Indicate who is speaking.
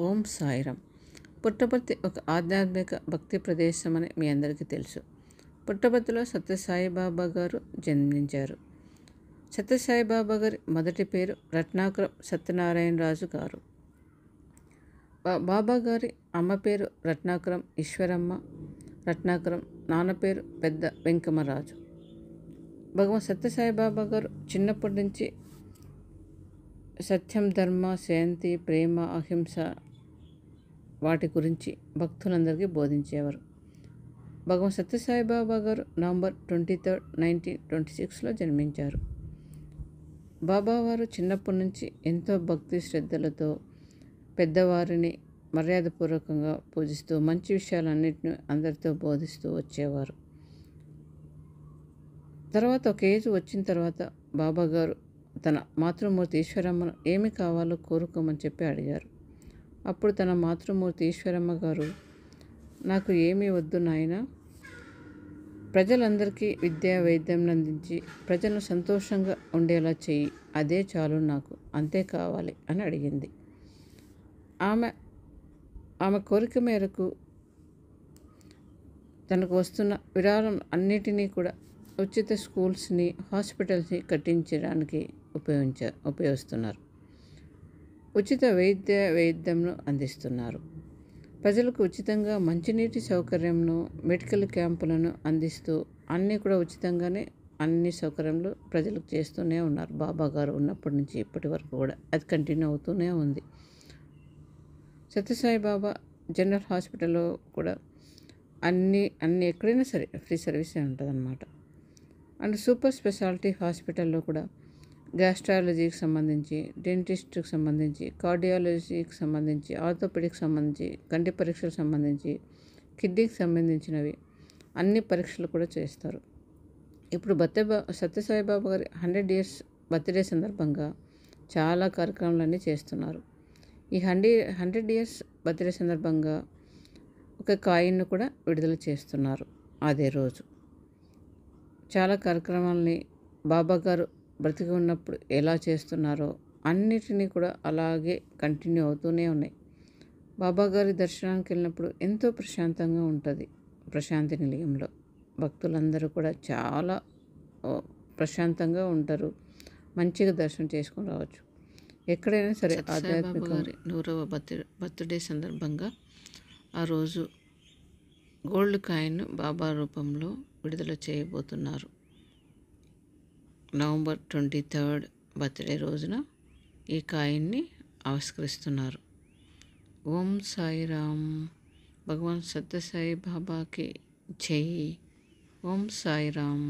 Speaker 1: ఓం సాయిరామ్. పుట్టపర్తి ఒక ఆధ్యాత్మిక భక్తి ప్రదేశం అని మీ అందరికీ తెలుసు. పుట్టపర్తిలో సత్యసాయిబాబా గారు జన్మించారు. సత్యసాయిబాబా గారి మొదటి పేరు రత్నాకరం సత్యనారాయణరాజు గారు. బాబా గారి అమ్మ పేరు రత్నాకరం ఈశ్వరమ్మ రత్నాకరం, నాన్న పేరు పెద్ద వెంకమరాజు. భగవాన్ సత్యసాయిబాబా గారు చిన్నప్పటి నుంచి సత్యం, ధర్మ, శాంతి, ప్రేమ, అహింస వాటి గురించి భక్తులందరికీ బోధించేవారు. భగవాన్ సత్యసాయిబాబా గారు నవంబర్ 23, 1926లో జన్మించారు. బాబావారు చిన్నప్పటి నుంచి ఎంతో భక్తి శ్రద్ధలతో పెద్దవారిని మర్యాదపూర్వకంగా పూజిస్తూ మంచి విషయాలన్నింటినీ అందరితో బోధిస్తూ వచ్చేవారు. తర్వాత ఒక ఏజ్ వచ్చిన తర్వాత బాబాగారు తన మాతృమూర్తి ఈశ్వరమ్మను ఏమి కావాలో కోరుకోమని చెప్పి అడిగారు. అప్పుడు తన మాతృమూర్తి ఈశ్వరమ్మ గారు, నాకు ఏమీ వద్దు నాయనా, ప్రజలందరికీ విద్యా వైద్యం అందించి ప్రజలను సంతోషంగా ఉండేలా చెయ్యి, అదే చాలు నాకు, అంతే కావాలి అని అడిగింది. ఆమె కోరిక మేరకు తనకు వస్తున్న విరాళం అన్నిటినీ కూడా ఉచిత స్కూల్స్ని, హాస్పిటల్స్ని కట్టించడానికి ఉపయోగిస్తున్నారు. ఉచిత వైద్యంను అందిస్తున్నారు. ప్రజలకు ఉచితంగా మంచినీటి సౌకర్యంను, మెడికల్ క్యాంపులను అందిస్తూ అన్నీ కూడా ఉచితంగానే అన్ని సౌకర్యాలు ప్రజలకు చేస్తూనే ఉన్నారు. బాబా గారు ఉన్నప్పటి నుంచి ఇప్పటి వరకు కూడా అది కంటిన్యూ అవుతూనే ఉంది. సత్యసాయి బాబా జనరల్ హాస్పిటల్లో కూడా అన్ని ఎక్కడైనా సరే ఫ్రీ సర్వీసే ఉంటుందన్నమాట. అండ్ సూపర్ స్పెషాలిటీ హాస్పిటల్లో కూడా గ్యాస్ట్రాలజీకి సంబంధించి, డెంటిస్ట్కి సంబంధించి, కార్డియాలజీకి సంబంధించి, ఆర్థోపెడిక్కి సంబంధించి, కంటి పరీక్షలకు సంబంధించి, కిడ్నీకి సంబంధించినవి అన్ని పరీక్షలు కూడా చేస్తారు. ఇప్పుడు సత్యసాయిబాబా గారి 100 years బర్త్డే సందర్భంగా చాలా కార్యక్రమాలన్నీ చేస్తున్నారు. ఈ 100 years బర్త్డే సందర్భంగా ఒక కాయిన్ను కూడా విడుదల చేస్తున్నారు అదే రోజు. చాలా కార్యక్రమాలని బాబా గారు బ్రతికి ఉన్నప్పుడు ఎలా చేస్తున్నారో అన్నిటినీ కూడా అలాగే కంటిన్యూ అవుతూనే ఉన్నాయి. బాబా గారి దర్శనానికి వెళ్ళినప్పుడు ఎంతో ప్రశాంతంగా ఉంటుంది. ప్రశాంతి నిలయంలో భక్తులందరూ కూడా చాలా ప్రశాంతంగా ఉంటారు. మంచిగా దర్శనం చేసుకొని రావచ్చు. ఎక్కడైనా సరే ఆధ్యాత్మిక 100వ బర్త్డే సందర్భంగా ఆ రోజు గోల్డ్ కాయిన్ బాబా రూపంలో విడుదల చేయబోతున్నారు. నవంబర్ 23 బర్త్డే రోజున ఈ కాయిన్ని ఆవిష్కరిస్తున్నారు. ఓం సాయిరామ్. భగవాన్ సత్యసాయి బాబాకి జై. ఓం సాయిరామ్.